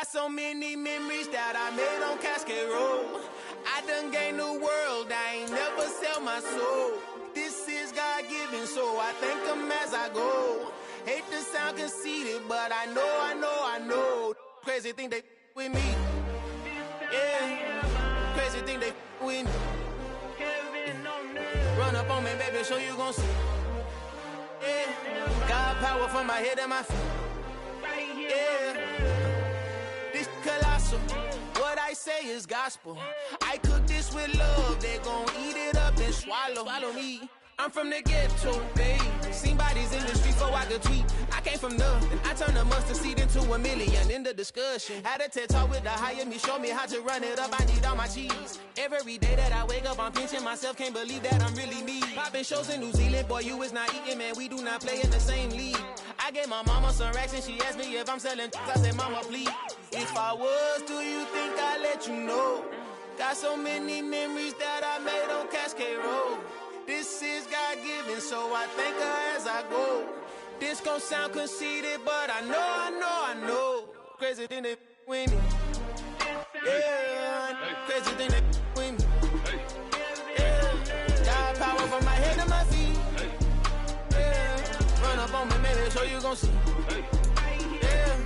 Got so many memories that I made on Cascade Road. I done gained the world, I ain't never sell my soul. This is God-given, so I thank him as I go. Hate to sound conceited, but I know. Crazy thing they with me. Yeah, crazy thing they with me. Run up on me, baby, so you gon' see. Yeah, got power from my head and my feet. Yeah, this colossal. What I say is gospel. I cook this with love. They gon' eat it up and swallow me. I'm from the ghetto, babe. Seen bodies in the streets before I could tweet. I came from nothing. I turned a mustard seed into a million. In the discussion, had a TED talk with the higher me. Show me how to run it up. I need all my cheese. Every day that I wake up, I'm pinching myself. Can't believe that I'm really me. Popping shows in New Zealand, boy, you is not eating, man. We do not play in the same league. I gave my mama some racks and she asked me if I'm selling. I said, mama, please. If I was, do you think I'd let you know? Got so many memories that I made on Cascade Road. This is God-given, so I thank her as I go. This gon' sound conceited, but I know. Crazy thing they with me. Yeah, crazy thing they with me. Yeah, got power from my head to my feet. Yeah, run up on me, maybe so you gon' see. Yeah.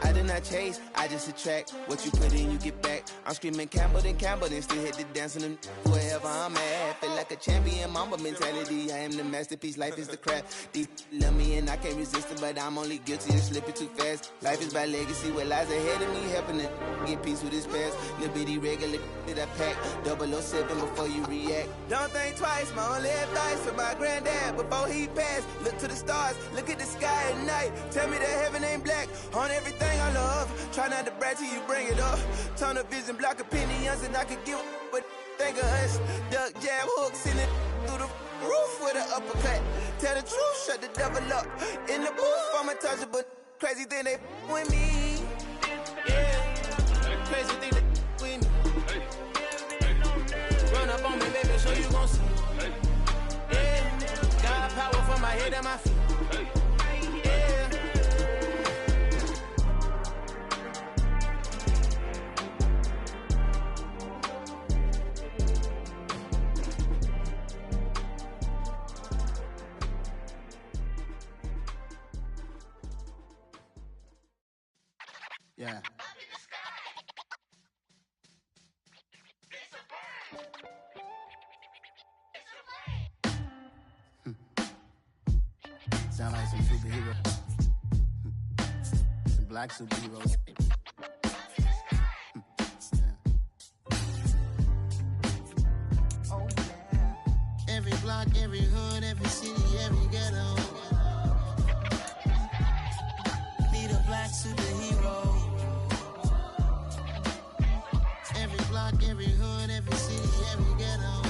I did not chase, I just attract. What you put in, you get back. I'm screaming Campbell, then still hit the dance and wherever I'm at. Feel like a champion, mamba mentality. I am the masterpiece, life is the crap. Deep love me and I can't resist it, but I'm only guilty of slipping too fast. Life is by legacy, what lies ahead of me, helping to get peace with his past. Little bitty regular that I pack, 007 before you react. Don't think twice, my only advice for my granddad before he passed. Look to the stars, look at the sky at night. Tell me that heaven ain't black on everything I love. Try not to brag till you bring it up. Tunnel vision, block opinions, and I could give but think of us. Duck jab hooks in it through the roof with an uppercut. Tell the truth, shut the devil up. In the booth, I'm untouchable. Crazy thing they with me. Yeah, crazy thing they with me. Run up on me, baby, so you gon' see. Yeah, got power from my head and my feet. Yeah. Sound like some superheroes. Some black superheroes. Oh, yeah. Every block, every hood, every city, every ghetto. Need a black superhero. Every block, every hood, every city, every ghetto.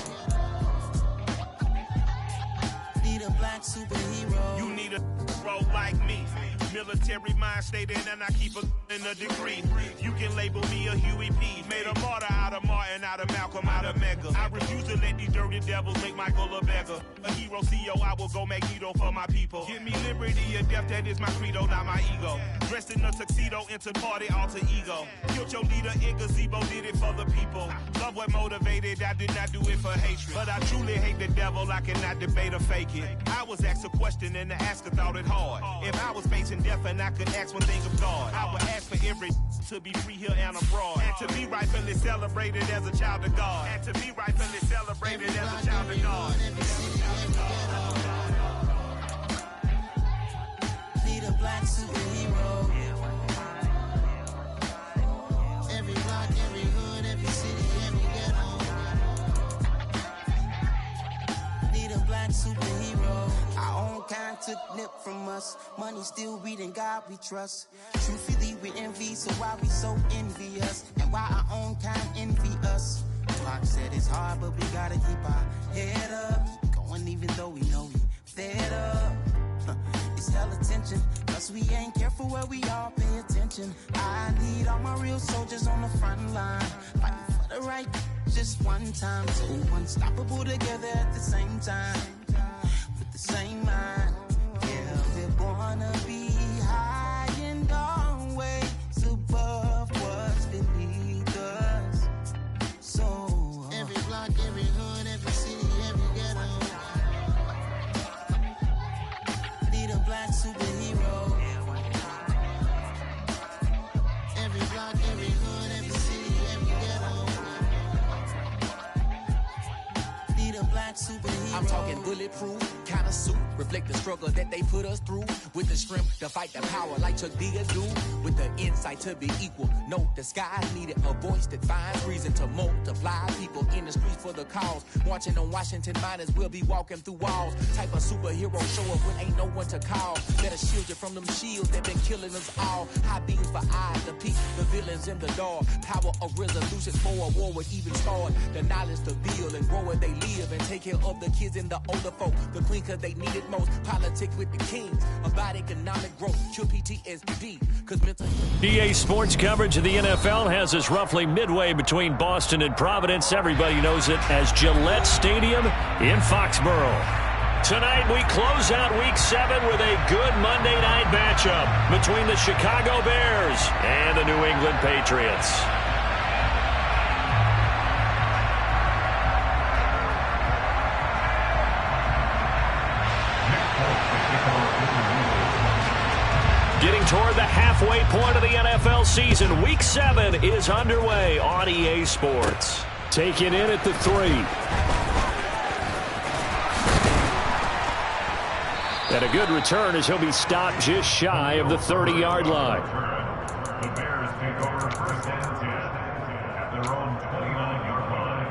Need a black superhero. You need a role like me. Military mind stated, and I keep in a degree. You can label me a Huey P. Made a martyr out of Martin, out of Malcolm, out of Mega. I refuse to let these dirty devils make Michael a beggar. A hero CEO, I will go Magneto for my people. Give me liberty or death, that is my credo, not my ego. Dressed in a tuxedo, into party, alter ego. Killed your leader in gazebo, did it for the people. Love what motivated, I did not do it for hatred. But I truly hate the devil, I cannot debate or fake it. I was asked a question and the asker thought it hard. If I was facing death and I could ask one thing of God, I would ask for every to be free here and abroad. And to be rightfully celebrated as a child of God. And to be rightfully celebrated as a child of God. Need a black superhero. Every block, every hood, every city, every ghetto. Need a black superhero. Our own kind took nip from us. Money still reading God we trust. Truthfully we envy, so why we so envious? And why our own kind envy us? Clock said it's hard, but we gotta keep our head up. Going even though we know we fed up. It's hell attention, cause we ain't careful where we all pay attention. I need all my real soldiers on the front line, fighting for the right just one time. So unstoppable together at the same time, with the same mind. Yeah, we're gonna be high and always. black superhero. I'm talking bulletproof kind of suit, reflect the struggle that they put us through, with the strength to fight the power like Chuck D do, with the insight to be equal. No disguise needed, a voice that finds reason to multiply people in the streets for the cause. Marching on Washington miners, we'll be walking through walls. Type of superhero show up when ain't no one to call. Better shield you from them shields that been killing us all. High beams for eyes, the peak, the villains in the dark. Power of resolution for a war would even start. The knowledge to build and grow where they live and take care of the kids and the older folk. The queen cause they need it most. Politics with the kings about economic growth. Cure PTSD cause mental. EA Sports coverage of the NFL has us roughly midway between Boston and Providence. Everybody knows it as Gillette Stadium in Foxborough. Tonight we close out Week 7 with a good Monday night matchup between the Chicago Bears and the New England Patriots. Getting toward the halfway point of the NFL season, Week 7 is underway on EA Sports. Taking in at the 3. And a good return as he'll be stopped just shy of the 30-yard line. The Bears take over first and 10 at their own 29-yard line.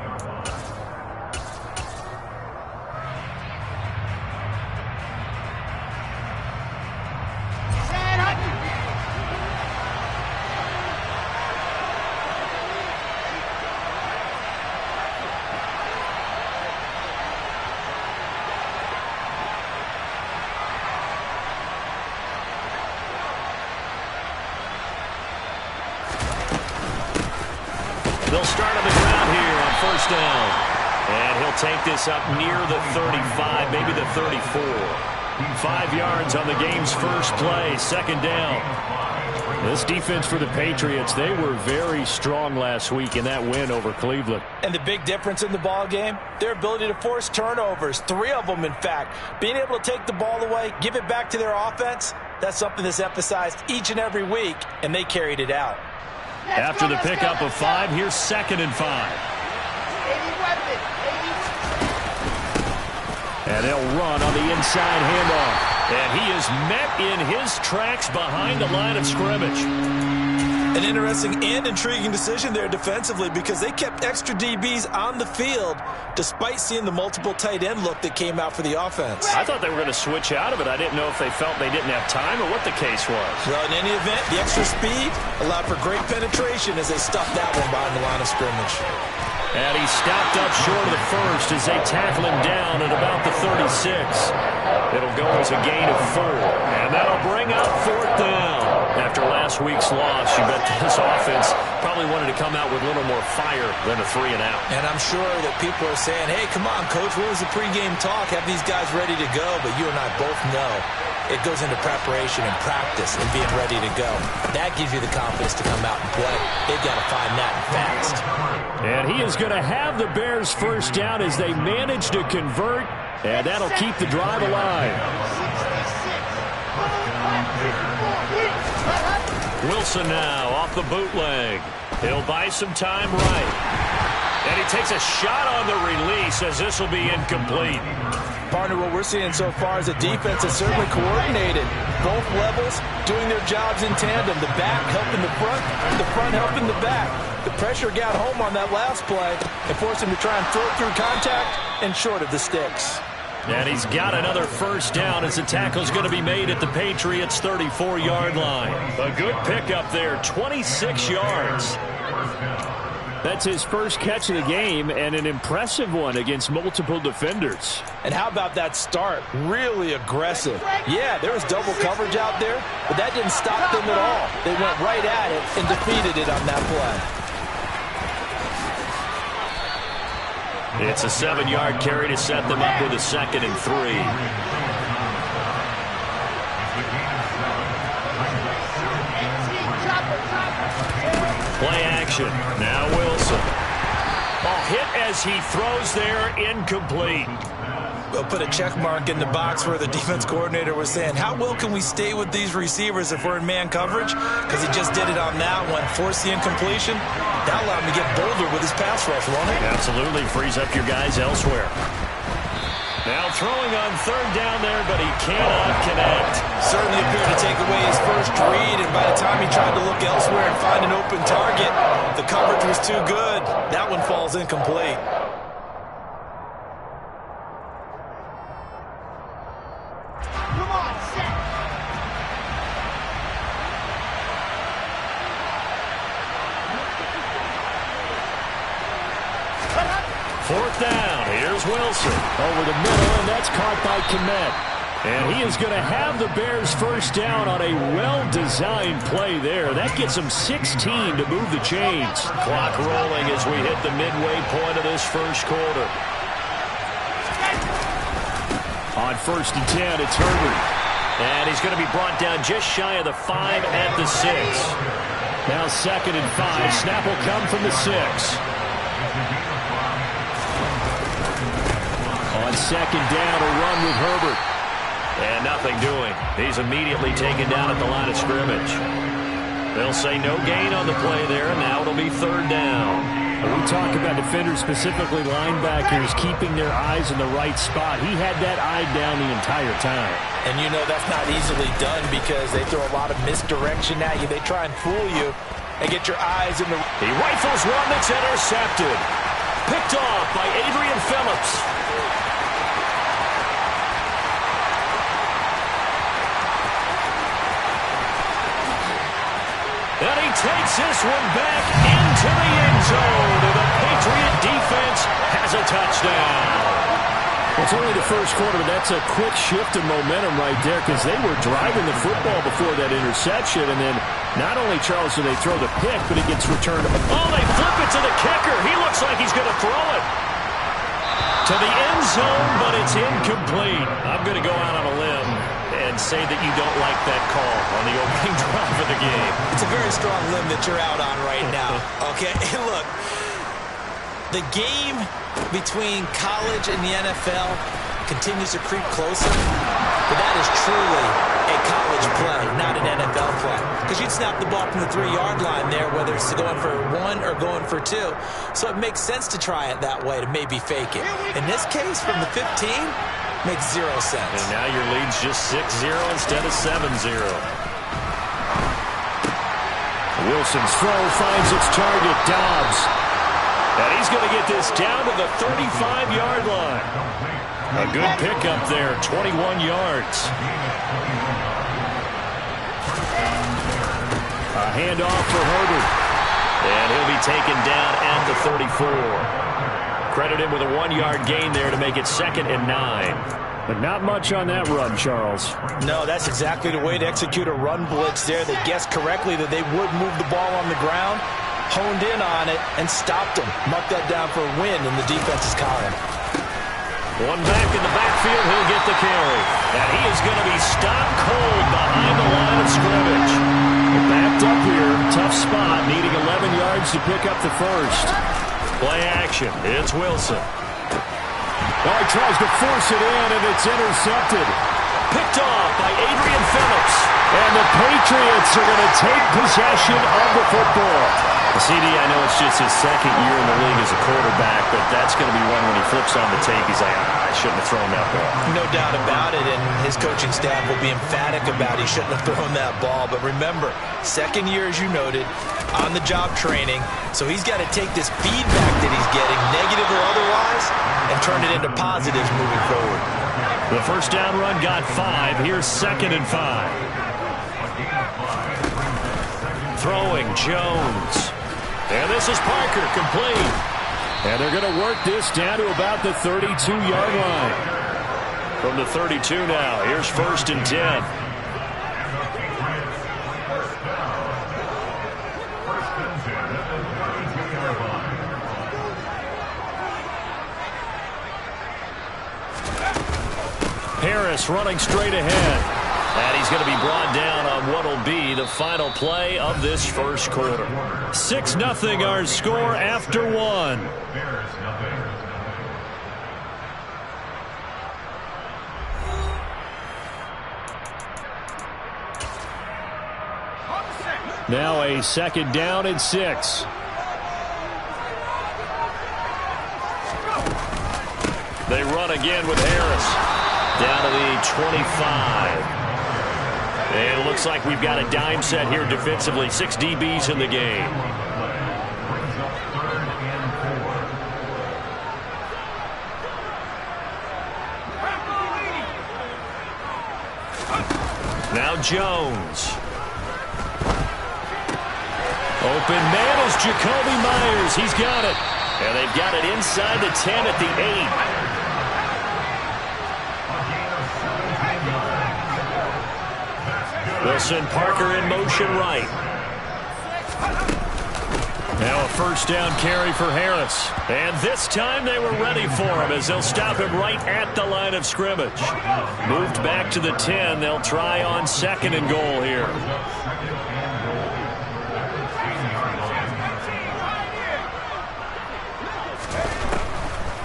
They'll start on the ground here on first down. And he'll take this up near the 35, maybe the 34. 5 yards on the game's first play, second down. This defense for the Patriots, they were very strong last week in that win over Cleveland. And the big difference in the ball game, their ability to force turnovers, 3 of them in fact. Being able to take the ball away, give it back to their offense, that's something that's emphasized each and every week, and they carried it out. After the pickup of 5, here's 2nd and 5. And they'll run on the inside handoff. And he is met in his tracks behind the line of scrimmage. An interesting and intriguing decision there defensively because they kept extra DBs on the field despite seeing the multiple tight end look that came out for the offense. I thought they were going to switch out of it. I didn't know if they felt they didn't have time or what the case was. Well, in any event, the extra speed allowed for great penetration as they stuffed that one behind the line of scrimmage. And he stopped up short of the first as they tackle him down at about the 36. It'll go as a gain of 4. And that'll bring up 4th down. After last week's loss, you bet this offense probably wanted to come out with a little more fire than a 3 and out. And I'm sure that people are saying, hey, come on, Coach, what was the pregame talk? Have these guys ready to go? But you and I both know it goes into preparation and practice and being ready to go. That gives you the confidence to come out and play. They've got to find that fast. And he is going to have the Bears first down as they manage to convert, and that'll keep the drive alive. Wilson now off the bootleg. He'll buy some time right. And he takes a shot on the release as this will be incomplete. Partner, what we're seeing so far is a defense that's certainly coordinated. Both levels doing their jobs in tandem. The back helping the front helping the back. The pressure got home on that last play and forced him to try and throw it through contact and short of the sticks. And he's got another first down as the tackle's going to be made at the Patriots' 34-yard line. A good pickup there, 26 yards. That's his first catch of the game and an impressive one against multiple defenders. And how about that start? Really aggressive. Yeah, there was double coverage out there, but that didn't stop them at all. They went right at it and defeated it on that play. It's a 7-yard carry to set them up with a 2nd and 3. Play action. Now Wilson. Ball hit as he throws there, incomplete. We'll put a check mark in the box where the defense coordinator was saying, how well can we stay with these receivers if we're in man coverage? Because he just did it on that one, forced the incompletion. That allowed him to get bolder with his pass rush, won't it? Absolutely, frees up your guys elsewhere. Now throwing on third down there, but he cannot connect. Certainly appeared to take away his first read, and by the time he tried to look elsewhere and find an open target, the coverage was too good. That one falls incomplete. Come on, set. Fourth down. Here's Wilson. Over the middle, and that's caught by Kmet. And he is going to have the Bears first down on a well-designed play there. That gets them 16 to move the chains. Clock rolling as we hit the midway point of this first quarter. On first and 10, it's Herbert. And he's going to be brought down just shy of the 5 at the 6. Now second and 5. Snap will come from the 6. On second down, a run with Herbert. And nothing doing. He's immediately taken down at the line of scrimmage. They'll say no gain on the play there, and now it'll be third down. We talk about defenders, specifically linebackers, keeping their eyes in the right spot. He had that eye down the entire time. And you know that's not easily done because they throw a lot of misdirection at you. They try and fool you and get your eyes in the... He rifles one that's intercepted. Picked off by Adrian Phillips. And he takes this one back into the end zone. And the Patriot defense has a touchdown. It's only the first quarter, but that's a quick shift in momentum right there because they were driving the football before that interception. And then not only, Charles, do they throw the pick, but it gets returned. Oh, they flip it to the kicker. He looks like he's going to throw it to the end zone, but it's incomplete. I'm going to go out on a limb and say that you don't like that call on the opening drive of the game. It's a very strong limb that you're out on right now. Okay, look, the game between college and the NFL continues to creep closer, but that is truly a college play, not an NFL play. Because you'd snap the ball from the 3-yard line there, whether it's going for 1 or going for 2. So it makes sense to try it that way to maybe fake it. In this case, from the 15, makes 0 sense. And now your lead's just 6-0 instead of 7-0. Wilson's throw finds its target, Dobbs. And he's going to get this down to the 35-yard line. A good pickup there, 21 yards. A handoff for Herbert. And he'll be taken down at the 34. Credit him with a 1-yard gain there to make it 2nd and 9. But not much on that run, Charles. No, that's exactly the way to execute a run blitz there. They guessed correctly that they would move the ball on the ground, honed in on it, and stopped him. Marked that down for a win in the defense's column. One back in the backfield, he'll get the carry. And he is going to be stopped cold behind the line of scrimmage. Backed up here, tough spot, needing 11 yards to pick up the first. Play action, it's Wilson. Oh, he tries to force it in, and it's intercepted. Picked off by Adrian Phillips. And the Patriots are going to take possession of the football. CD, I know it's just his 2nd year in the league as a quarterback, but that's going to be one when he flips on the tape, he's like, I shouldn't have thrown that ball. No doubt about it, and his coaching staff will be emphatic about he shouldn't have thrown that ball. But remember, 2nd year, as you noted, on-the-job training, so he's got to take this feedback that he's getting, negative or otherwise, and turn it into positives moving forward. The first down run got 5. Here's 2nd and 5. Throwing, Jones. And this is Parker, complete. And they're going to work this down to about the 32-yard line. From the 32 now, here's 1st and 10. Harris running straight ahead. And he's going to be brought down on what will be the final play of this first quarter. 6-0 our score after 1. Now a 2nd down and 6. They run again with Harris. Down to the 25. And it looks like we've got a dime set here defensively. 6 DBs in the game. Now Jones. Open man is Jacoby Myers. He's got it. And they've got it inside the 10 at the 8. Wilson Parker in motion right. Now a first down carry for Harris. And this time they were ready for him as they'll stop him right at the line of scrimmage. Moved back to the 10. They'll try on 2nd and goal here.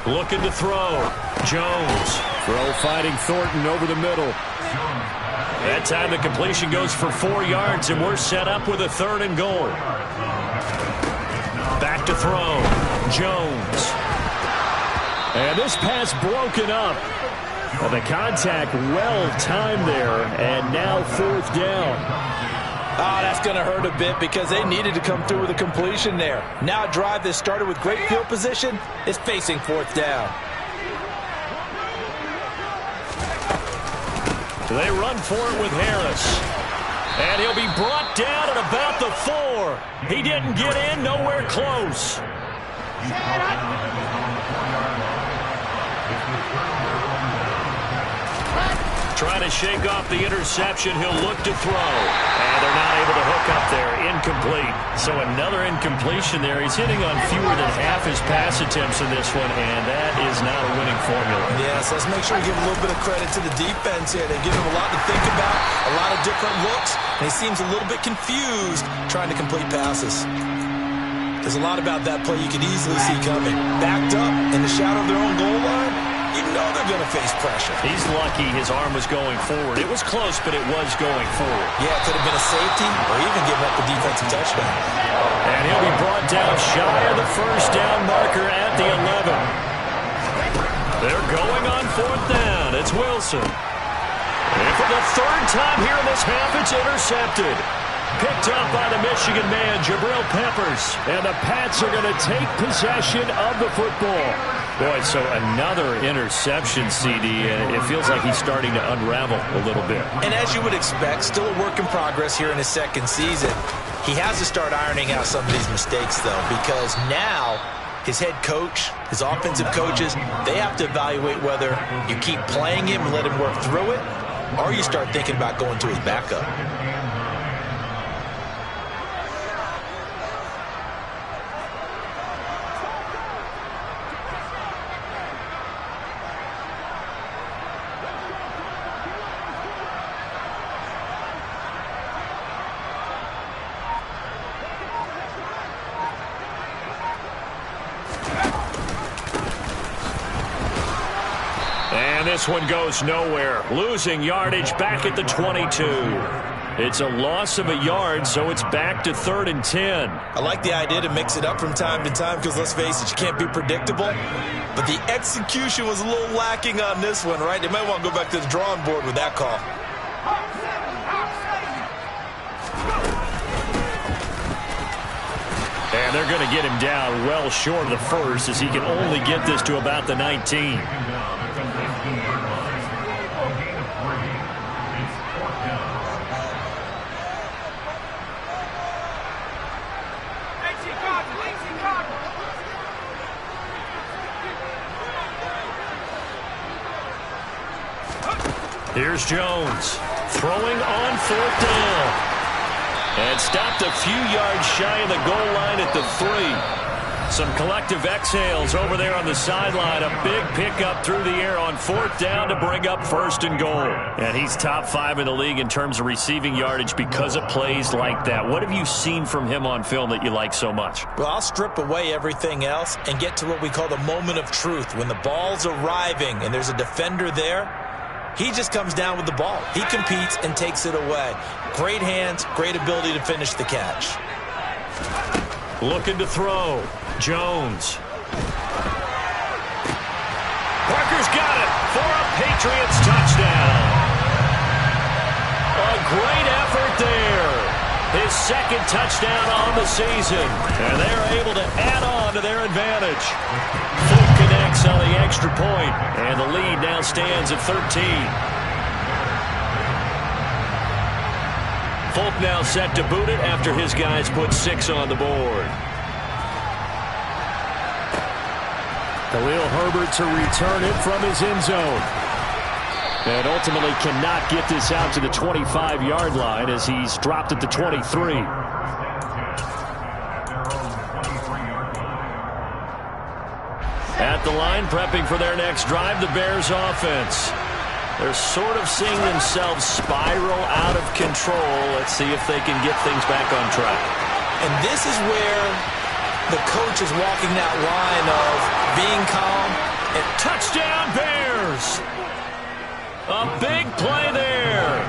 Looking to throw. Jones. Throw fighting Thornton over the middle. That time the completion goes for 4 yards, and we're set up with a 3rd and goal. Back to throw. Jones. And this pass broken up. Well, the contact well timed there, and now 4th down. Oh, that's going to hurt a bit because they needed to come through with a completion there. Now a drive that started with great field position is facing 4th down. They run for it with Harris. And he'll be brought down at about the 4. He didn't get in, nowhere close. Trying to shake off the interception. He'll look to throw. And they're not able to hook up there. Incomplete. So another incompletion there. He's hitting on fewer than half his pass attempts in this one, and that is not a winning formula. Yes, let's make sure we give a little bit of credit to the defense here. They give him a lot to think about, a lot of different looks, and he seems a little bit confused trying to complete passes. There's a lot about that play you could easily see coming. Backed up in the shadow of their own goal line, you know they're going to face pressure. He's lucky his arm was going forward. It was close, but it was going forward. Yeah, it could have been a safety or even giving up a defensive touchdown. And he'll be brought down shy of the first down marker at the 11. They're going on 4th down. It's Wilson. And for the 3rd time here in this half, it's intercepted. Picked up by the Michigan man, Jabril Peppers. And the Pats are going to take possession of the football. Boy, so another interception, CD, and it feels like he's starting to unravel a little bit. And as you would expect, still a work in progress here in his 2nd season. He has to start ironing out some of these mistakes, though, because now his head coach, his offensive coaches, they have to evaluate whether you keep playing him and let him work through it, or you start thinking about going to his backup. This one goes nowhere. Losing yardage back at the 22. It's a loss of a yard, so it's back to 3rd and 10. I like the idea to mix it up from time to time because, let's face it, you can't be predictable. But the execution was a little lacking on this one, right? They might want to go back to the drawing board with that call. And they're going to get him down well short of the first as he can only get this to about the 19. Here's Jones throwing on 4th down. And stopped a few yards shy of the goal line at the 3. Some collective exhales over there on the sideline. A big pickup through the air on 4th down to bring up 1st and goal. And he's top 5 in the league in terms of receiving yardage because of plays like that. What have you seen from him on film that you like so much? Well, I'll strip away everything else and get to what we call the moment of truth. When the ball's arriving and there's a defender there, he just comes down with the ball. He competes and takes it away. Great hands, great ability to finish the catch. Looking to throw. Jones. Parker's Patriots touchdown. A great effort there. His second touchdown on the season. And they're able to add on to their advantage. Folk connects on the extra point, and the lead now stands at 13. Folk now set to boot it after his guys put 6 on the board. Khalil Herbert to return it from his end zone. And ultimately cannot get this out to the 25-yard line as he's dropped at the 23. At the line, prepping for their next drive, the Bears offense. They're sort of seeing themselves spiral out of control. Let's see if they can get things back on track. And this is where the coach is walking that line of being calm. And touchdown, Bears! A big play there.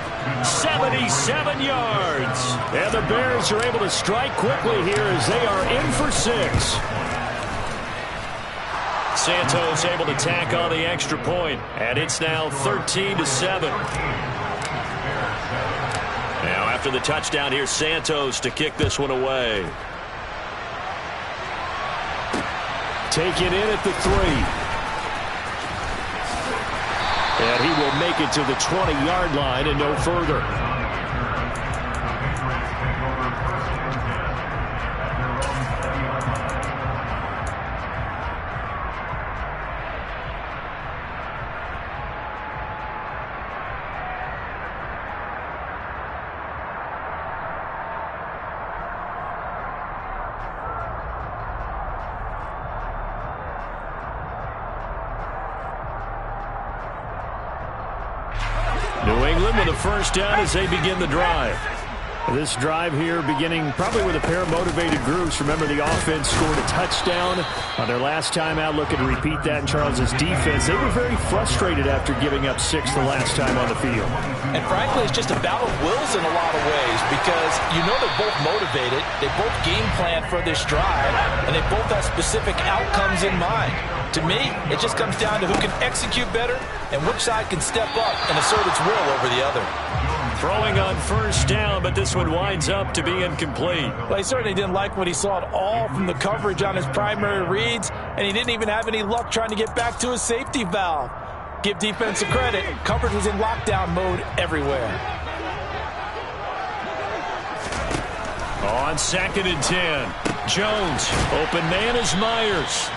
77 yards. And the Bears are able to strike quickly here as they are in for 6. Santos able to tack on the extra point, and it's now 13-7. Now after the touchdown, here's Santos to kick this one away. Taken in at the 3. And he will make it to the 20-yard line and no further. New England with a first down as they begin the drive. This drive here beginning probably with a pair of motivated groups. Remember, the offense scored a touchdown on their last time out. Looking to repeat that in Charles's defense. They were very frustrated after giving up 6 the last time on the field. And frankly, it's just a battle of wills in a lot of ways because you know they're both motivated. They both game plan for this drive, and they both have specific outcomes in mind. To me, it just comes down to who can execute better and which side can step up and assert its will over the other. Throwing on first down, but this one winds up to be incomplete. Well, he certainly didn't like what he saw at all from the coverage on his primary reads, and he didn't even have any luck trying to get back to his safety valve. Give defensive credit. Coverage was in lockdown mode everywhere. On 2nd and 10. Jones, open man is Myers.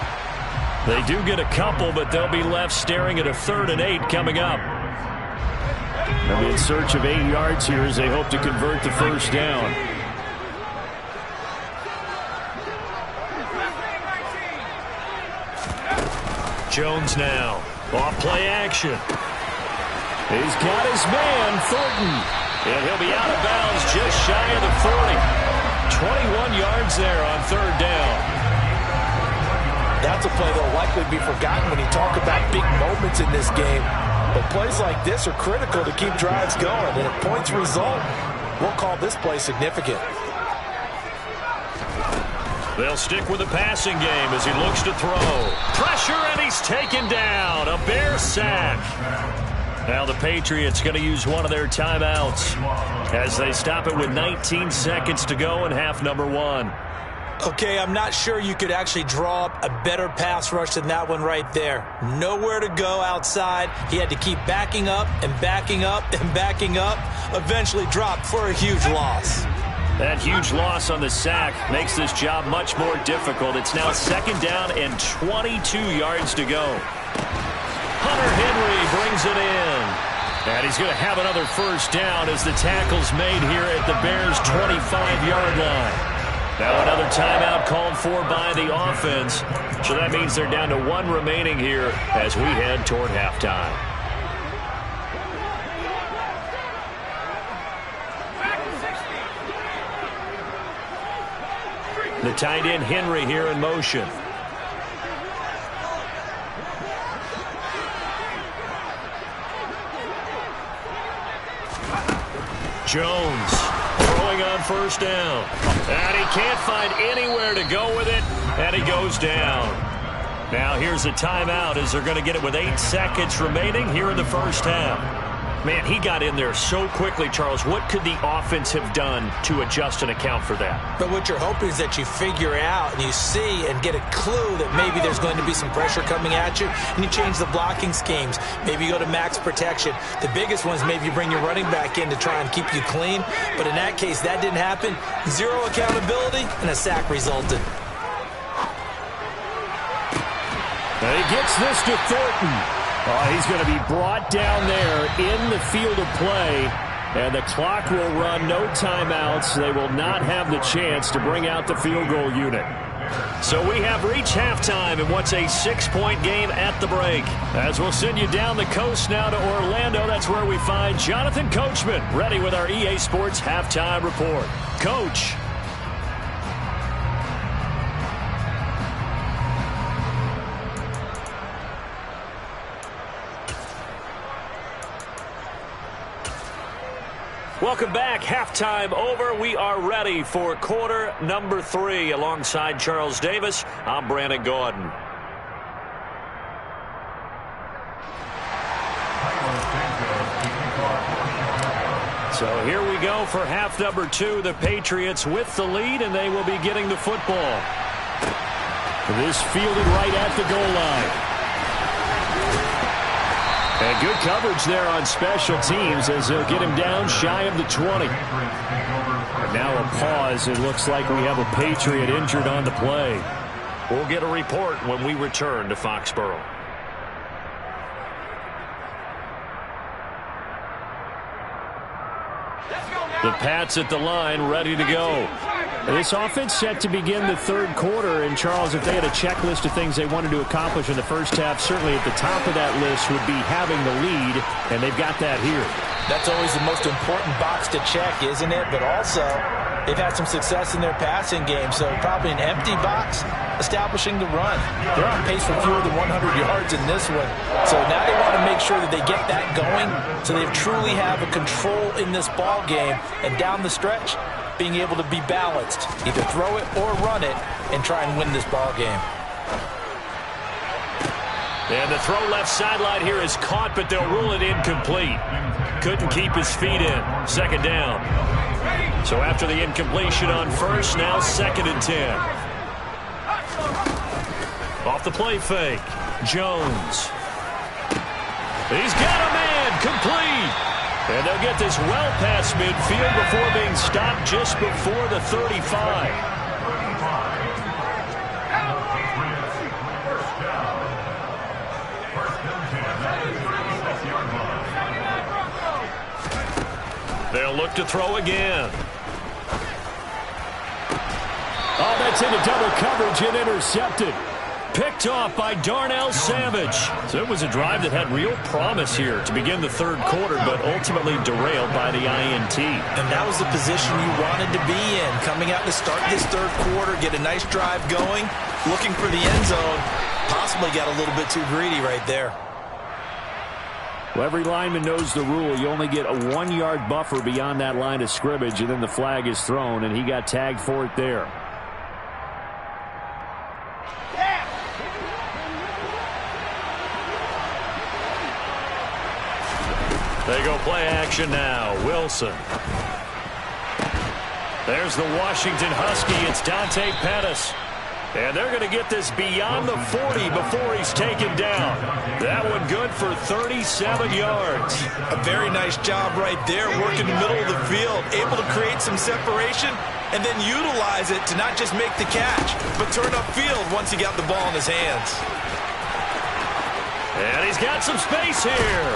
They do get a couple, but they'll be left staring at a 3rd and 8 coming up. They'll be in search of 8 yards here as they hope to convert the first down. Jones now. Off play action. He's got his man, Thornton. And he'll be out of bounds just shy of the 40. 21 yards there on 3rd down. That's a play that will likely be forgotten when you talk about big moments in this game. But plays like this are critical to keep drives going. And if points result, we'll call this play significant. They'll stick with the passing game as he looks to throw. Pressure, and he's taken down. A Bear sack. Now the Patriots going to use one of their timeouts as they stop it with 19 seconds to go in half number 1. Okay, I'm not sure you could actually draw up a better pass rush than that one right there. Nowhere to go outside. He had to keep backing up and backing up and backing up. Eventually dropped for a huge loss. That huge loss on the sack makes this job much more difficult. It's now 2nd down and 22 yards to go. Hunter Henry brings it in. And he's going to have another first down as the tackle's made here at the Bears' 25-yard line. Now another timeout called for by the offense. So that means they're down to 1 remaining here as we head toward halftime. The tight end Henry here in motion. Jones throwing on first down. And he can't find anywhere to go with it. And he goes down. Now here's a timeout as they're going to get it with 8 seconds remaining here in the first half. Man, he got in there so quickly, Charles. What could the offense have done to adjust and account for that? But what you're hoping is that you figure out and you see and get a clue that maybe there's going to be some pressure coming at you, and you change the blocking schemes. Maybe you go to max protection. The biggest one is maybe you bring your running back in to try and keep you clean. But in that case, that didn't happen. 0 accountability, and a sack resulted. And he gets this to Thornton. He's going to be brought down there in the field of play, and the clock will run. No timeouts. They will not have the chance to bring out the field goal unit. So we have reached halftime in what's a 6-point game at the break. As we'll send you down the coast now to Orlando, that's where we find Jonathan Coachman, ready with our EA Sports Halftime Report. Coach. Welcome back. Halftime over. We are ready for quarter number 3. Alongside Charles Davis, I'm Brandon Gordon. So here we go for half number 2. The Patriots with the lead, and they will be getting the football. This fielded right at the goal line. And good coverage there on special teams as they'll get him down shy of the 20. And now a pause. It looks like we have a Patriot injured on the play. We'll get a report when we return to Foxborough. The Pats at the line, ready to go. This offense set to begin the third quarter, and Charles, if they had a checklist of things they wanted to accomplish in the first half, certainly at the top of that list would be having the lead, and they've got that here. That's always the most important box to check, isn't it? But also, they've had some success in their passing game, so probably an empty box establishing the run. They're on pace for fewer than 100 yards in this one, so now they want to make sure that they get that going so they truly have a control in this ball game, and down the stretch, being able to be balanced, either throw it or run it, and try and win this ball game. And the throw left sideline here is caught, but they'll rule it incomplete. Couldn't keep his feet in. Second down. So after the incompletion on first, now 2nd and 10. Off the play fake. Jones. He's got a man. Complete. And they'll get this well past midfield before being stopped just before the 35. They'll look to throw again. Oh, that's into double coverage and intercepted. Picked off by Darnell Savage. So it was a drive that had real promise here to begin the third quarter, but ultimately derailed by the INT. And that was the position you wanted to be in. Coming out to start this third quarter, get a nice drive going, looking for the end zone. Possibly got a little bit too greedy right there. Well, every lineman knows the rule. You only get a 1-yard buffer beyond that line of scrimmage, and then the flag is thrown, and he got tagged for it there. They go play action now. Wilson. There's the Washington Husky. It's Dante Pettis. And they're going to get this beyond the 40 before he's taken down. That one good for 37 yards. A very nice job right there, working the middle of the field, able to create some separation and then utilize it to not just make the catch, but turn upfield once he got the ball in his hands. And he's got some space here.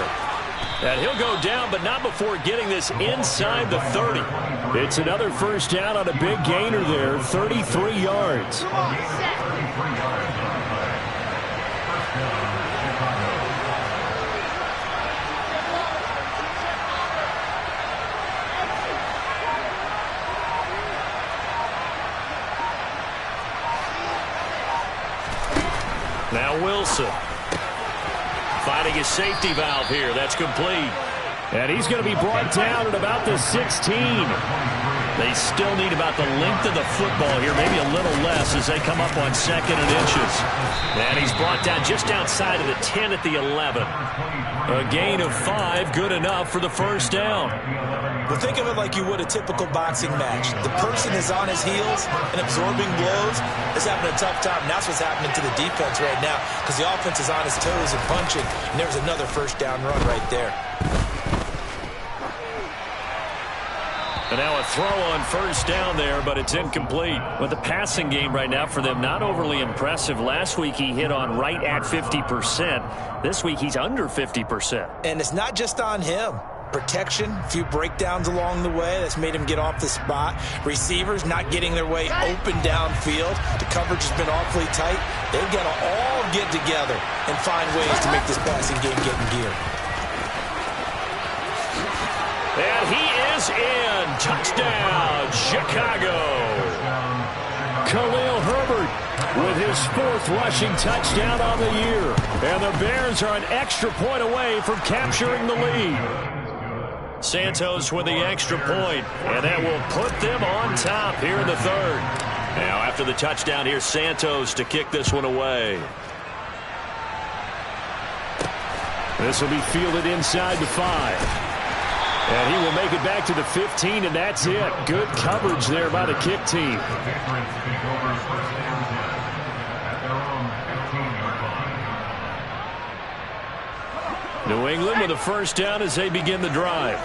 And he'll go down, but not before getting this inside the 30. It's another first down on a big gainer there, 33 yards. Now Wilson. Finding his safety valve here. That's complete. And he's going to be brought down at about the 16. They still need about the length of the football here, maybe a little less as they come up on 2nd and inches. And he's brought down just outside of the 10 at the 11. A gain of 5, good enough for the first down. But think of it like you would a typical boxing match. The person is on his heels and absorbing blows, is having a tough time. And that's what's happening to the defense right now because the offense is on his toes and punching. And there's another first down run right there. And now a throw on first down there, but it's incomplete. But the passing game right now for them, not overly impressive. Last week he hit on right at 50%. This week he's under 50%. And it's not just on him. Protection, a few breakdowns along the way that's made him get off the spot. Receivers not getting their way open downfield. The coverage has been awfully tight. They've got to all get together and find ways to make this passing game get in gear. And he is in. Touchdown, Chicago. Khalil Herbert with his 4th rushing touchdown on the year. And the Bears are an extra point away from capturing the lead. Santos with the extra point, and that will put them on top here in the 3rd. Now after the touchdown, here's Santos to kick this one away. This will be fielded inside the 5. And he will make it back to the 15, and that's it. Good coverage there by the kick team. New England with a first down as they begin the drive.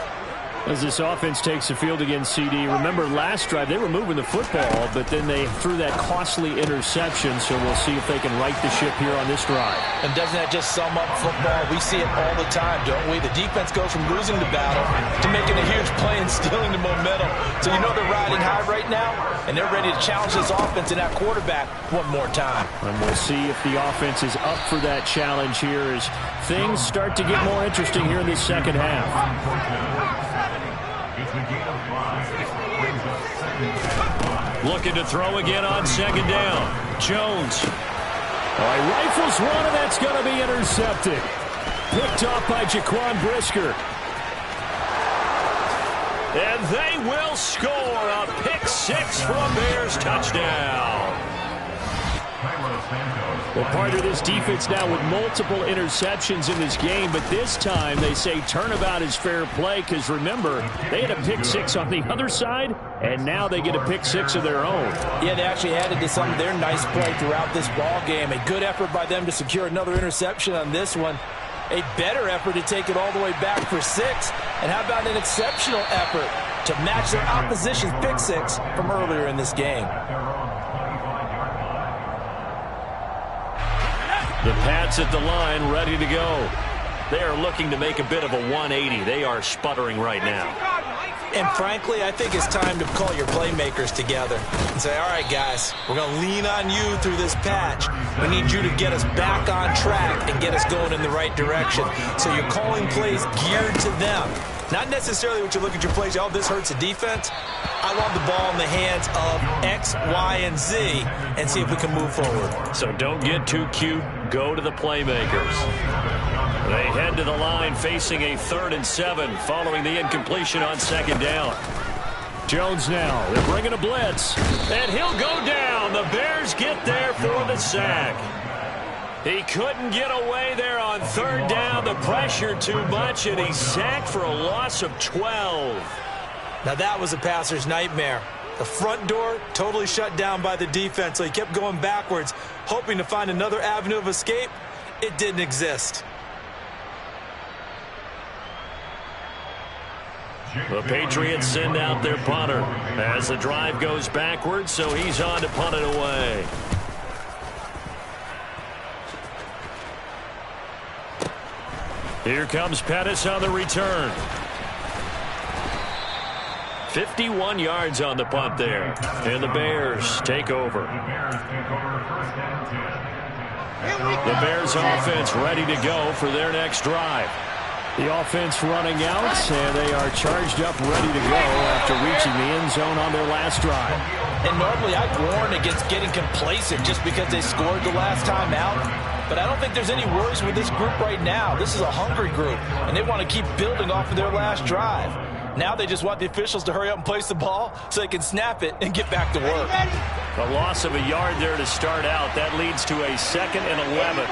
As this offense takes the field against CD, remember last drive they were moving the football, but then they threw that costly interception, so we'll see if they can right the ship here on this drive. And doesn't that just sum up football? We see it all the time, don't we? The defense goes from losing the battle to making a huge play and stealing the momentum. So you know they're riding high right now, and they're ready to challenge this offense and that quarterback one more time. And we'll see if the offense is up for that challenge here as things start to get more interesting here in this second half. Looking to throw again on 2nd down. Jones. All right, rifles one, and that's going to be intercepted. Picked off by Jaquan Brisker. And they will score a pick 6 for a Bears touchdown. Well, part of this defense now with multiple interceptions in this game, but this time they say turnabout is fair play because, remember, they had a pick 6 on the other side, and now they get a pick 6 of their own. Yeah, they actually added to some of their nice play throughout this ball game. A good effort by them to secure another interception on this one. A better effort to take it all the way back for 6. And how about an exceptional effort to match their opposition's pick 6 from earlier in this game? The Pats at the line, ready to go. They are looking to make a bit of a 180. They are sputtering right now. And frankly, I think it's time to call your playmakers together and say, all right, guys, we're going to lean on you through this patch. We need you to get us back on track and get us going in the right direction. So you're calling plays geared to them. Not necessarily what you look at your plays, oh, this hurts the defense. I want the ball in the hands of X, Y, and Z and see if we can move forward. So don't get too cute. Go to the playmakers. They head to the line facing a 3rd and 7 following the incompletion on 2nd down. Jones now. They're bringing a blitz. And he'll go down. The Bears get there for the sack. He couldn't get away there on 3rd down. The pressure too much, and he's sacked for a loss of 12. Now that was a passer's nightmare. The front door totally shut down by the defense, so he kept going backwards, hoping to find another avenue of escape. It didn't exist. The Patriots send out their punter as the drive goes backwards, so he's on to punt it away. Here comes Pettis on the return. 51 yards on the punt there. And the Bears take over. The Bears offense ready to go for their next drive. The offense running out, and they are charged up, ready to go after reaching the end zone on their last drive. And normally I'd warn against getting complacent just because they scored the last time out. But I don't think there's any worries with this group right now. This is a hungry group, and they want to keep building off of their last drive. Now they just want the officials to hurry up and place the ball so they can snap it and get back to work. A loss of a yard there to start out. That leads to a 2nd and 11.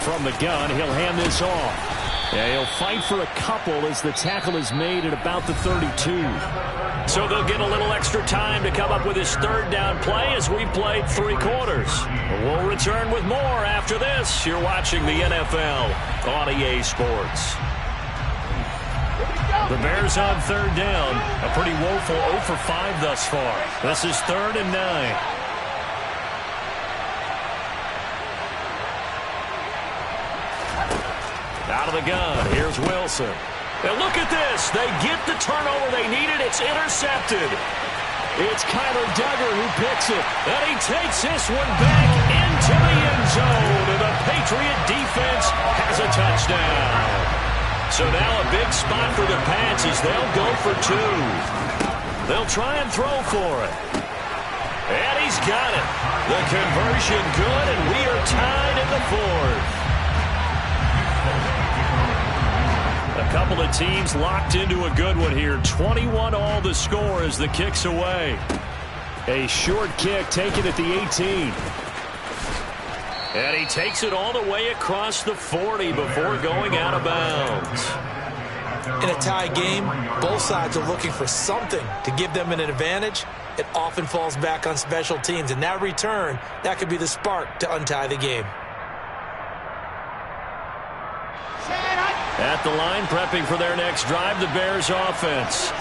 From the gun, he'll hand this off. Yeah, he'll fight for a couple as the tackle is made at about the 32. So they'll get a little extra time to come up with his 3rd down play as we've played 3 quarters. We'll return with more after this. You're watching the NFL on EA Sports. The Bears on 3rd down. A pretty woeful 0 for 5 thus far. This is 3rd and 9. Out of the gun, here's Wilson. And look at this. They get the turnover they needed. It's intercepted. It's Kyler Duggar who picks it. And he takes this one back into the end zone. And the Patriot defense has a touchdown. So now a big spot for the Pats as they'll go for 2. They'll try and throw for it. And he's got it. The conversion good, and we are tied in the 4th. A couple of teams locked into a good one here. 21 all the score as the kick's away. A short kick taken at the 18. And he takes it all the way across the 40 before going out of bounds. In a tie game, both sides are looking for something to give them an advantage. It often falls back on special teams. And that return, that could be the spark to untie the game. At the line, prepping for their next drive, the Bears offense.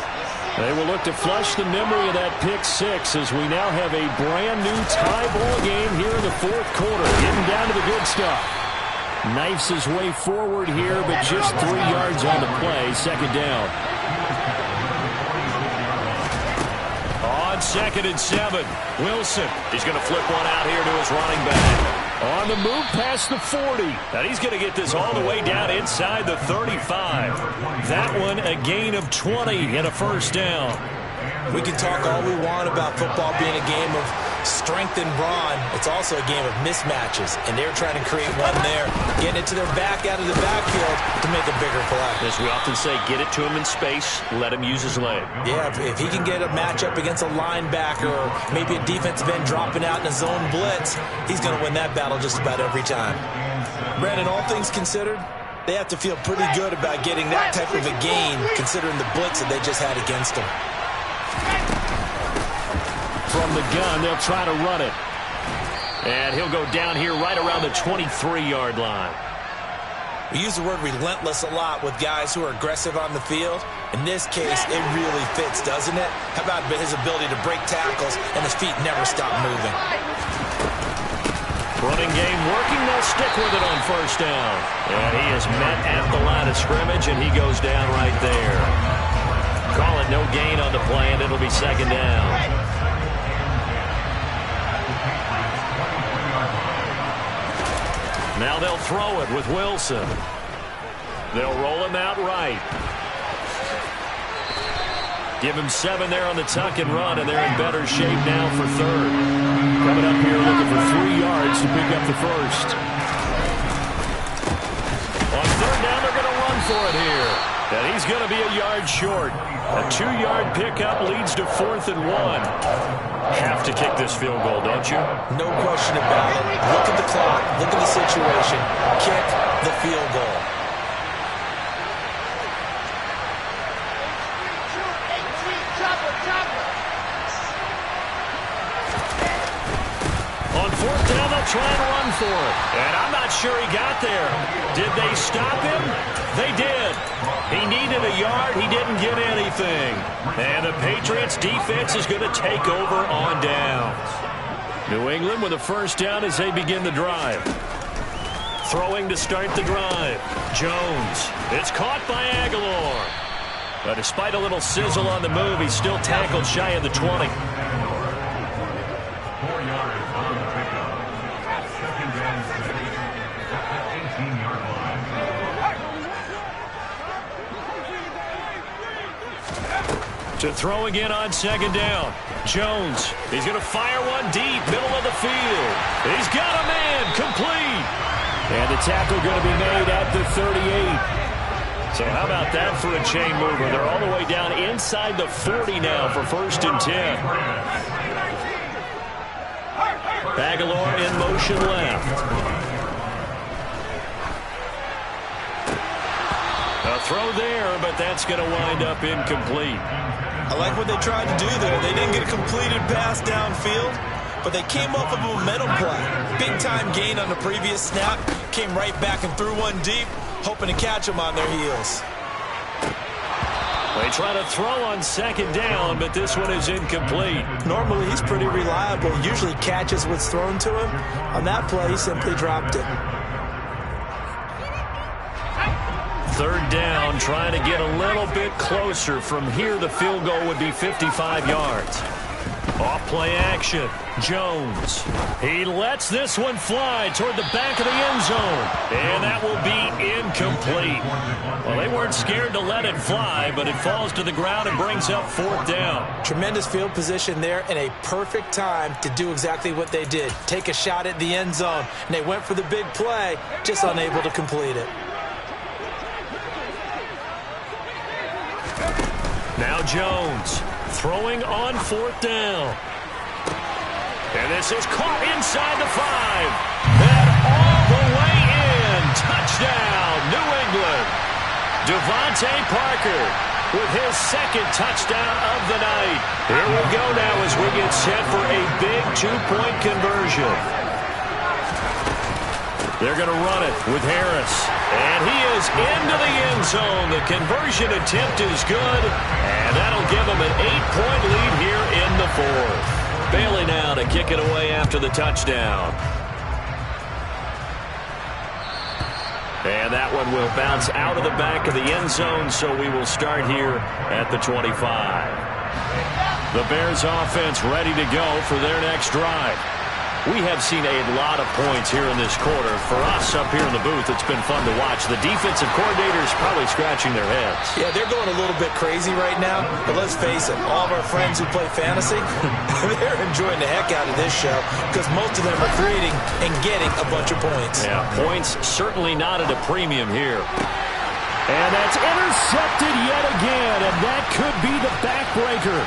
They will look to flush the memory of that pick 6 as we now have a brand new tie ball game here in the 4th quarter. Getting down to the good stuff. Knifes his way forward here, but just 3 yards on the play. 2nd down. On 2nd and 7, Wilson. He's going to flip one out here to his running back. On the move past the 40. And he's going to get this all the way down inside the 35. That one a gain of 20 and a 1st down. We can talk all we want about football being a game of strength and brawn. It's also a game of mismatches, and they're trying to create one there, getting it to their back out of the backfield to make a bigger play. As we often say, get it to him in space, let him use his leg. Yeah, if he can get a matchup against a linebacker or maybe a defensive end dropping out in a zone blitz, he's going to win that battle just about every time. Brandon, all things considered, they have to feel pretty good about getting that type of a gain considering the blitz that they just had against them. From the gun, they'll try to run it. And he'll go down here right around the 23-yard line. We use the word relentless a lot with guys who are aggressive on the field. In this case, it really fits, doesn't it? How about his ability to break tackles and his feet never stop moving? Running game working. They'll stick with it on 1st down. And he is met at the line of scrimmage, and he goes down right there. Call it no gain on the play, and it'll be 2nd down. Now they'll throw it with Wilson. They'll roll him out right. Give him 7 there on the tuck and run, and they're in better shape now for 3rd. Coming up here looking for 3 yards to pick up the 1st. On 3rd down, they're going to run for it here. And he's going to be a yard short. A 2-yard pickup leads to 4th and 1. Have to kick this field goal, don't you? No question about it. Look at the clock. Look at the situation. Kick the field goal. On 4th down, they'll try and run for it. And I'm not sure he got there. Did they stop him? They did. He needed a yard. He didn't get anything. And the Patriots defense is going to take over on downs. New England with a 1st down as they begin the drive. Throwing to start the drive. Jones. It's caught by Aguilar. But despite a little sizzle on the move, he's still tackled shy of the 20. 4 yards on the pickup. 2nd and 6 at the 18-yard line. To throw again on 2nd down. Jones. He's going to fire one deep, middle of the field. He's got a man, complete. And the tackle going to be made at the 38. So how about that for a chain mover? They're all the way down inside the 40 now for 1st and 10. Aguilar in motion left. A throw there, but that's going to wind up incomplete. I like what they tried to do there. They didn't get a completed pass downfield, but they came off of a momentum play. Big-time gain on the previous snap. Came right back and threw one deep, hoping to catch them on their heels. They try to throw on 2nd down, but this one is incomplete. Normally, he's pretty reliable. Usually catches what's thrown to him. On that play, he simply dropped it. 3rd down, trying to get a little bit closer. From here, the field goal would be 55 yards. Off play action. Jones. He lets this one fly toward the back of the end zone. And that will be incomplete. Well, they weren't scared to let it fly, but it falls to the ground and brings up 4th down. Tremendous field position there and a perfect time to do exactly what they did. Take a shot at the end zone. And they went for the big play, just unable to complete it. Now Jones throwing on 4th down. And this is caught inside the 5. And all the way in. Touchdown, New England. Devontae Parker with his 2nd touchdown of the night. Here we go now as we get set for a big 2-point conversion. They're going to run it with Harris. And he is into the end zone. The conversion attempt is good. And that'll give them an 8-point lead here in the 4th. Bailey now to kick it away after the touchdown. And that one will bounce out of the back of the end zone, so we will start here at the 25. The Bears offense ready to go for their next drive. We have seen a lot of points here in this quarter. For us up here in the booth, it's been fun to watch. The defensive coordinators probably scratching their heads. Yeah, they're going a little bit crazy right now. But let's face it, all of our friends who play fantasy, they're enjoying the heck out of this show because most of them are creating and getting a bunch of points. Yeah, points certainly not at a premium here. And that's intercepted yet again, and that could be the backbreaker.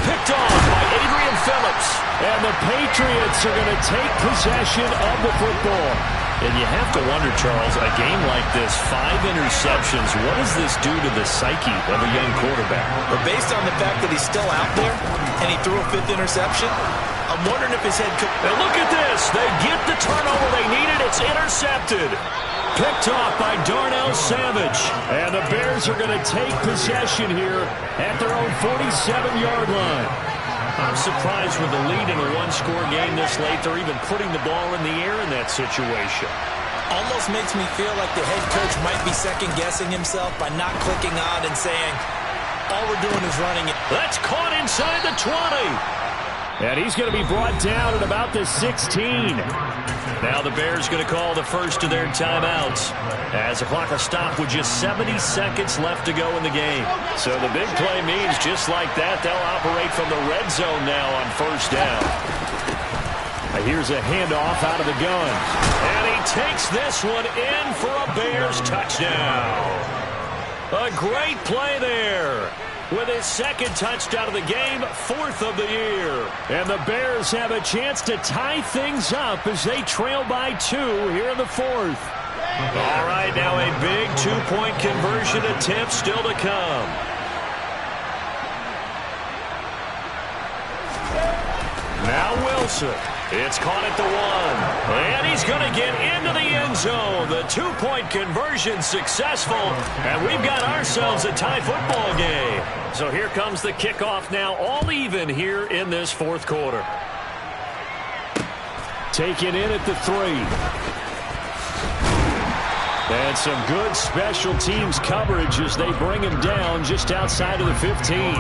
Picked off by Adrian Phillips. And the Patriots are going to take possession of the football. And you have to wonder, Charles, a game like this, 5 interceptions, what does this do to the psyche of a young quarterback? But based on the fact that he's still out there and he threw a 5th interception, I'm wondering if his head could... And look at this. They get the turnover they needed. It's intercepted. Picked off by Darnell Savage. And the Bears are going to take possession here at their own 47-yard line. I'm surprised with the lead in a one-score game this late. They're even putting the ball in the air in that situation. Almost makes me feel like the head coach might be second-guessing himself by not clicking on and saying, all we're doing is running it. That's caught inside the 20. And he's going to be brought down at about the 16. Now the Bears going to call the first of their timeouts as the clock will stop with just 70 seconds left to go in the game. So the big play means just like that, they'll operate from the red zone now on 1st down. Here's a handoff out of the gun. And he takes this one in for a Bears touchdown. A great play there. With his 2nd touchdown of the game, 4th of the year. And the Bears have a chance to tie things up as they trail by 2 here in the 4th. All right, now a big 2-point conversion attempt still to come. Now Wilson. It's caught at the 1. And he's going to get into the end zone. The 2-point conversion successful. And we've got ourselves a tie football game. So here comes the kickoff now, all even here in this 4th quarter. Taken in at the 3. And some good special teams coverage as they bring him down just outside of the 15.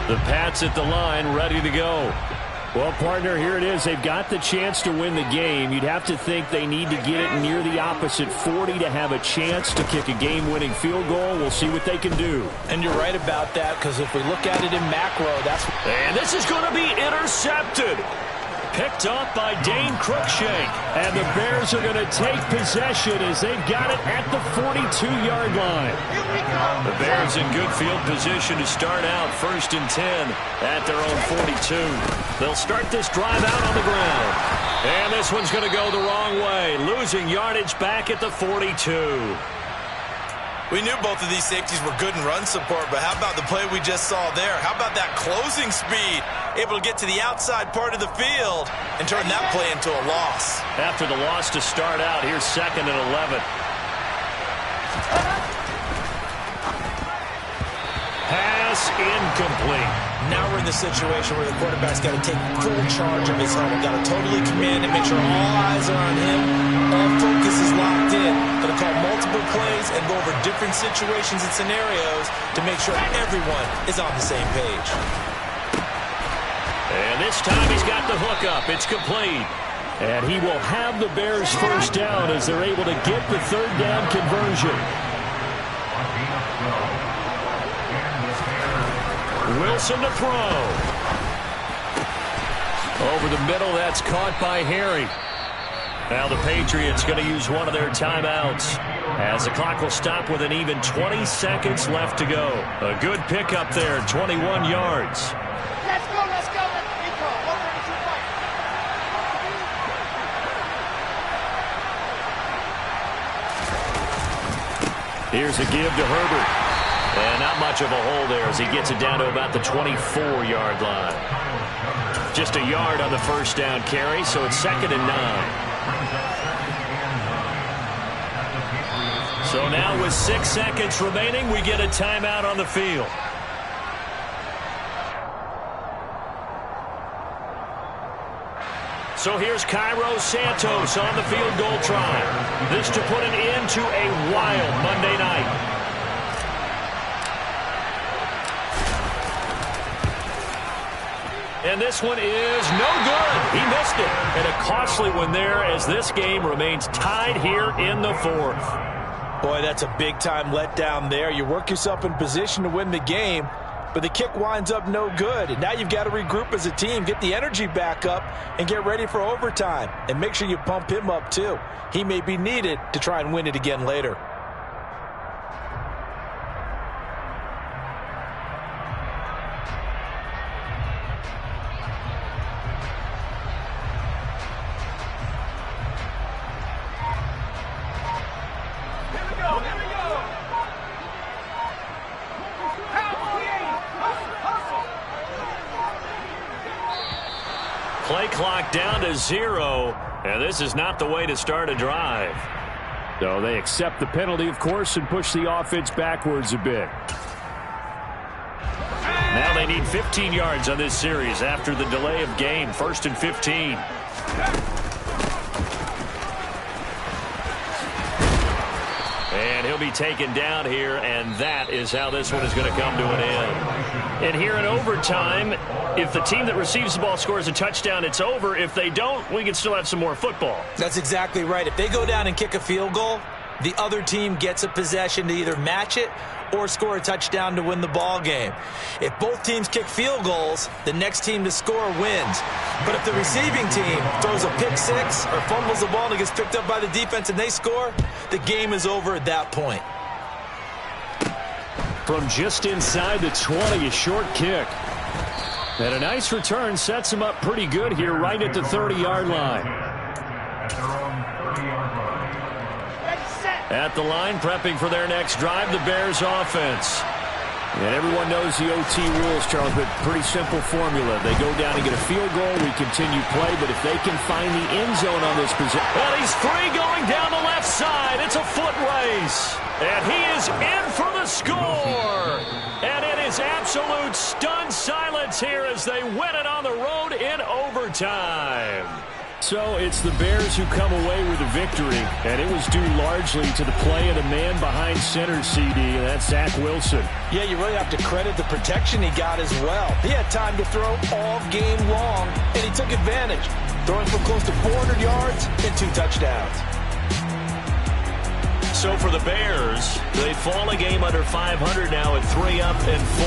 The Pats at the line, ready to go. Well, partner, here it is. They've got the chance to win the game. You'd have to think they need to get it near the opposite 40 to have a chance to kick a game-winning field goal. We'll see what they can do. And you're right about that, because if we look at it in macro, that's... And this is going to be intercepted. Picked off by Dane Cruikshank. And the Bears are going to take possession as they've got it at the 42-yard line. The Bears in good field position to start out 1st and 10 at their own 42. They'll start this drive out on the ground. And this one's going to go the wrong way, losing yardage back at the 42. We knew both of these safeties were good in run support, but how about the play we just saw there? How about that closing speed? Able to get to the outside part of the field and turn that play into a loss. After the loss to start out, here's 2nd and 11. Pass incomplete. Now we're in the situation where the quarterback's got to take full charge of his helmet. Got to totally command and make sure all eyes are on him. All focus is locked in. Got to call multiple plays and go over different situations and scenarios to make sure everyone is on the same page. And this time he's got the hook up. It's complete. And he will have the Bears first down as they're able to get the 3rd down conversion. Wilson to throw. Over the middle, that's caught by Harry. Now the Patriots going to use one of their timeouts as the clock will stop with an even 20 seconds left to go. A good pickup there, 21 yards. Let's go, let's go. Nico, 132 fight. Here's a give to Herbert. And not much of a hole there as he gets it down to about the 24-yard line. Just a yard on the first down carry, so it's 2nd and 9. So now with 6 seconds remaining, we get a timeout on the field. So here's Cairo Santos on the field goal try. This to put an end to a wild Monday night. And this one is no good. He missed it. And a costly one there as this game remains tied here in the 4th. Boy, that's a big-time letdown there. You work yourself in position to win the game, but the kick winds up no good. And now you've got to regroup as a team, get the energy back up, and get ready for overtime. And make sure you pump him up, too. He may be needed to try and win it again later. Play clock down to 0, and this is not the way to start a drive. So they accept the penalty, of course, and push the offense backwards a bit. Now they need 15 yards on this series after the delay of game. 1st and 15. And he'll be taken down here, and that is how this one is going to come to an end. And here in overtime, if the team that receives the ball scores a touchdown, it's over. If they don't, we can still have some more football. That's exactly right. If they go down and kick a field goal, the other team gets a possession to either match it or score a touchdown to win the ball game. If both teams kick field goals, the next team to score wins. But if the receiving team throws a pick six or fumbles the ball and it gets picked up by the defense and they score, the game is over at that point. From just inside the 20, a short kick. And a nice return sets him up pretty good here right at the 30-yard line. At the line, prepping for their next drive, the Bears offense. And everyone knows the OT rules, Charles, but pretty simple formula. They go down and get a field goal, we continue play, but if they can find the end zone on this position. Well, he's free going down the left side. It's a foot race. And he is in for the score. And it is absolute stunned silence here as they win it on the road in overtime. So it's the Bears who come away with a victory, and it was due largely to the play of the man behind center, CD, and that's Zach Wilson. Yeah, you really have to credit the protection he got as well. He had time to throw all game long, and he took advantage, throwing for close to 400 yards and 2 touchdowns. So for the Bears, they fall a game under 500 now at 3 up and 4.